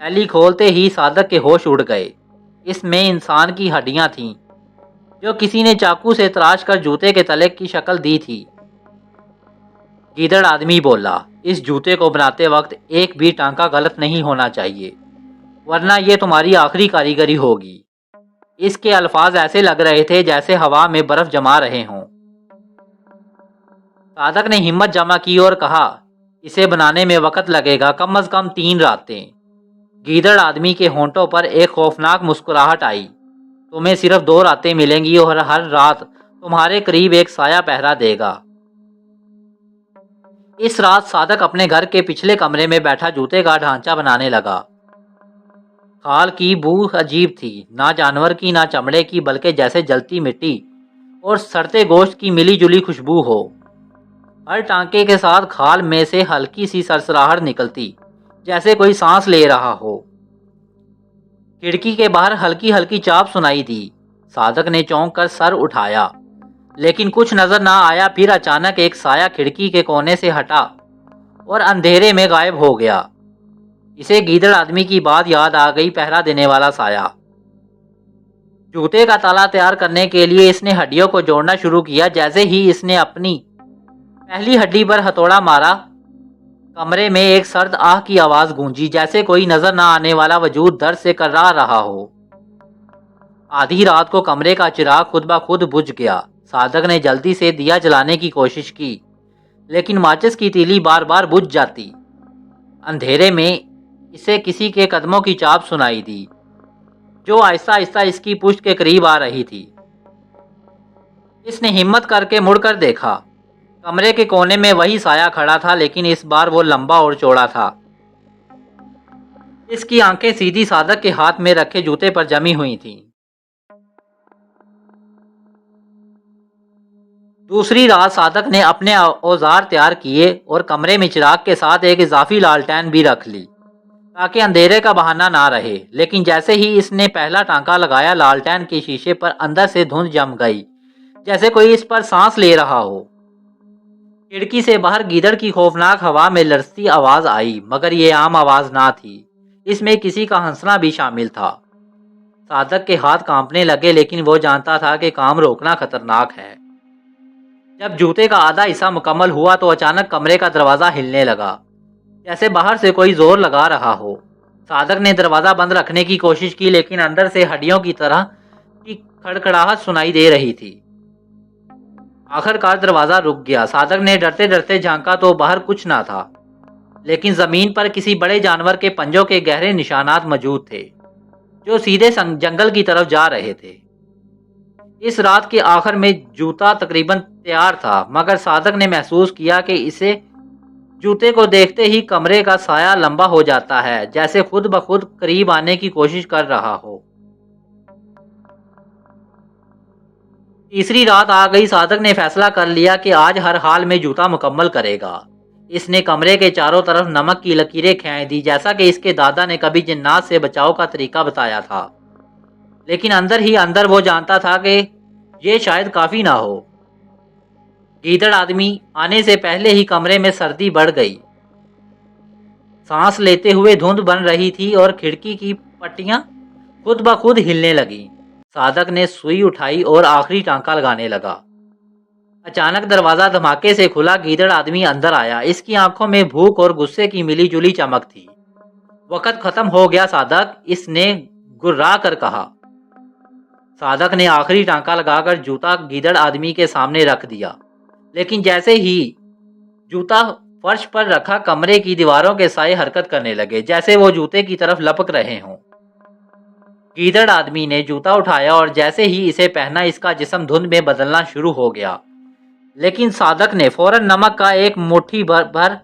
تھیلی کھولتے ہی صادق کے ہوش اڑ گئے۔ اس میں انسان کی ہڈیاں تھیں جو کسی نے چاقو سے تراش کر جوتے کے تلے کی شکل دی تھی۔ گیدڑ آدمی بولا، اس جوتے کو بناتے وقت ایک بھی ٹانکا غلط نہیں ہونا چاہیے، ورنہ یہ تمہاری آخری کاریگری ہوگی۔ اس کے الفاظ ایسے لگ رہے تھے جیسے ہوا میں برف جما رہے ہوں۔ صادق نے ہمت جمع کی اور کہا، اسے بنانے میں وقت لگے گا، کم از کم 3 راتیں۔ گیدڑ آدمی کے ہونٹوں پر ایک خوفناک مسکراہٹ آئی۔ تمہیں صرف 2 راتیں ملیں گی اور ہر رات تمہارے قریب ایک سایہ پہرا دے گا۔ اس رات صادق اپنے گھر کے پچھلے کمرے میں بیٹھا جوتے کا ڈھانچہ بنانے لگا۔ کھال کی بو عجیب تھی، نہ جانور کی نہ چمڑے کی، بلکہ جیسے جلتی مٹی اور سڑتے گوشت کی ملی جلی خوشبو ہو۔ ہر ٹانکے کے ساتھ کھال میں سے ہلکی سی سرسراہٹ نکلتی، جیسے کوئی سانس لے رہا ہو۔ کھڑکی کے باہر ہلکی ہلکی چاپ سنائی دی۔ صادق نے چونک کر سر اٹھایا، لیکن کچھ نظر نہ آیا۔ پھر اچانک ایک سایہ کھڑکی کے کونے سے ہٹا اور اندھیرے میں غائب ہو گیا۔ اسے گیدڑ آدمی کی بات یاد آ گئی، پہرا دینے والا سایہ۔ جوتے کا تالا تیار کرنے کے لیے اس نے ہڈیوں کو جوڑنا شروع کیا۔ جیسے ہی اس نے اپنی پہلی ہڈی پر ہتھوڑا مارا، کمرے میں ایک سرد آہ کی آواز گونجی، جیسے کوئی نظر نہ آنے والا وجود درد سے کرا رہا ہو۔ آدھی رات کو کمرے کا چراغ خود بخود بجھ گیا۔ صادق نے جلدی سے دیا جلانے کی کوشش کی، لیکن ماچس کی تیلی بار بار بجھ جاتی۔ اندھیرے میں اسے کسی کے قدموں کی چاپ سنائی دی، جو آہستہ آہستہ اس کی پشت کے قریب آ رہی تھی۔ اس نے ہمت کر کے مڑ کر دیکھا۔ کمرے کے کونے میں وہی سایہ کھڑا تھا، لیکن اس بار وہ لمبا اور چوڑا تھا۔ اس کی آنکھیں سیدھی صادق کے ہاتھ میں رکھے جوتے پر جمی ہوئی تھیں۔ دوسری رات صادق نے اپنے اوزار تیار کیے اور کمرے میں چراغ کے ساتھ ایک اضافی لالٹین بھی رکھ لی تاکہ اندھیرے کا بہانہ نہ رہے۔ لیکن جیسے ہی اس نے پہلا ٹانکا لگایا، لالٹین کے شیشے پر اندر سے دھند جم گئی، جیسے کوئی اس پر سانس لے رہا ہو۔ کھڑکی سے باہر گیدڑ کی خوفناک ہوا میں لرزتی آواز آئی، مگر یہ عام آواز نہ تھی، اس میں کسی کا ہنسنا بھی شامل تھا۔ صادق کے ہاتھ کانپنے لگے، لیکن وہ جانتا تھا کہ کام روکنا خطرناک ہے۔ جب جوتے کا آدھا حصہ مکمل ہوا تو اچانک کمرے کا دروازہ ہلنے لگا، جیسے باہر سے کوئی زور لگا رہا ہو۔ صادق نے دروازہ بند رکھنے کی کوشش کی، لیکن اندر سے ہڈیوں کی طرح کی کھڑکھڑاہٹ سنائی دے رہی تھی۔ آخر کار دروازہ رک گیا۔ صادق نے ڈرتے ڈرتے جھانکا تو باہر کچھ نہ تھا، لیکن زمین پر کسی بڑے جانور کے پنجوں کے گہرے نشانات موجود تھے، جو سیدھے جنگل کی طرف جا رہے تھے۔ اس رات کے آخر میں جوتا تقریباً تیار تھا، مگر صادق نے محسوس کیا کہ اسے جوتے کو دیکھتے ہی کمرے کا سایہ لمبا ہو جاتا ہے، جیسے خود بخود قریب آنے کی کوشش کر رہا ہو۔ تیسری رات آ گئی۔ صادق نے فیصلہ کر لیا کہ آج ہر حال میں جوتا مکمل کرے گا۔ اس نے کمرے کے چاروں طرف نمک کی لکیریں کھینچ دی، جیسا کہ اس کے دادا نے کبھی جنات سے بچاؤ کا طریقہ بتایا تھا۔ لیکن اندر ہی اندر وہ جانتا تھا کہ یہ شاید کافی نہ ہو۔ گیدڑ آدمی آنے سے پہلے ہی کمرے میں سردی بڑھ گئی۔ سانس لیتے ہوئے دھند بن رہی تھی اور کھڑکی کی پٹیاں خود بخود ہلنے لگیں۔ صادق نے سوئی اٹھائی اور آخری ٹانکا لگانے لگا۔ اچانک دروازہ دھماکے سے کھلا۔ گیدڑ آدمی اندر آیا۔ اس کی آنکھوں میں بھوک اور غصے کی ملی جلی چمک تھی۔ وقت ختم ہو گیا صادق، اس نے گررا کر کہا۔ صادق نے آخری ٹانکا لگا کر جوتا گیدڑ آدمی کے سامنے رکھ دیا، لیکن جیسے ہی جوتا فرش پر رکھا، کمرے کی دیواروں کے سائے حرکت کرنے لگے، جیسے وہ جوتے کی طرف لپک رہے ہوں۔ گیدڑ آدمی نے جوتا اٹھایا اور جیسے ہی اسے پہنا، اس کا جسم دھند میں بدلنا شروع ہو گیا۔ لیکن صادق نے فوراً نمک کا ایک مٹھی بھر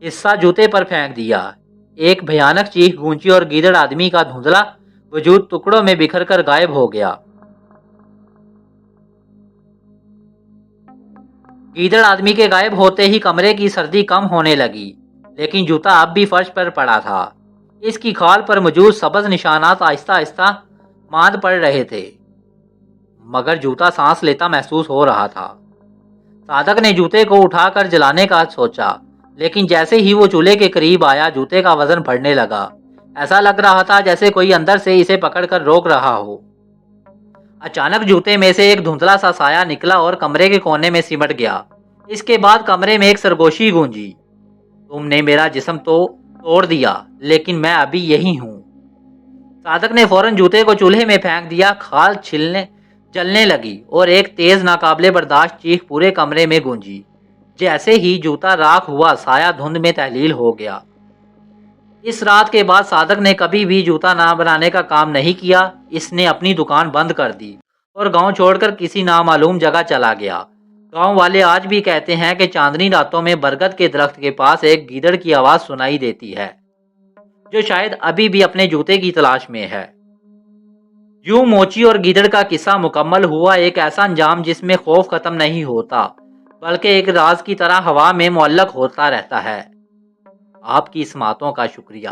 حصہ جوتے پر پھینک دیا۔ ایک بھیانک چیخ گونجی اور گیدڑ آدمی کا دھندلا وجود ٹکڑوں میں بکھر کر غائب ہو گیا۔ گیدڑ آدمی کے غائب ہوتے ہی کمرے کی سردی کم ہونے لگی، لیکن جوتا اب بھی فرش پر پڑا تھا۔ اس کی کھال پر موجود سبز نشانات آہستہ آہستہ ماند پڑ رہے تھے، مگر جوتا سانس لیتا محسوس ہو رہا تھا۔ صادق نے جوتے کو اٹھا کر جلانے کا سوچا، لیکن جیسے ہی وہ چولہے کے قریب آیا، جوتے کا وزن بڑھنے لگا۔ ایسا لگ رہا تھا جیسے کوئی اندر سے اسے پکڑ کر روک رہا ہو۔ اچانک جوتے میں سے ایک دھندلا سا سایہ نکلا اور کمرے کے کونے میں سمٹ گیا۔ اس کے بعد کمرے میں ایک سرگوشی گونجی، تم نے میرا جسم تو توڑ دیا، لیکن میں ابھی یہی ہوں۔ صادق نے فوراً جوتے کو چولہے میں پھینک دیا، کھال جلنے لگی اور ایک تیز ناقابل برداشت چیخ پورے کمرے میں گونجی۔ جیسے ہی جوتا راکھ ہوا، سایہ دھند میں تحلیل ہو گیا۔ اس رات کے بعد صادق نے کبھی بھی جوتا نہ بنانے کا کام نہیں کیا۔ اس نے اپنی دکان بند کر دی اور گاؤں چھوڑ کر کسی نامعلوم جگہ چلا گیا۔ گاؤں والے آج بھی کہتے ہیں کہ چاندنی راتوں میں برگد کے درخت کے پاس ایک گیدڑ کی آواز سنائی دیتی ہے، جو شاید ابھی بھی اپنے جوتے کی تلاش میں ہے۔ یوں موچی اور گیدڑ کا قصہ مکمل ہوا، ایک ایسا انجام جس میں خوف ختم نہیں ہوتا، بلکہ ایک راز کی طرح ہوا میں معلق ہوتا رہتا ہے۔ آپ کی سماعتوں کا شکریہ۔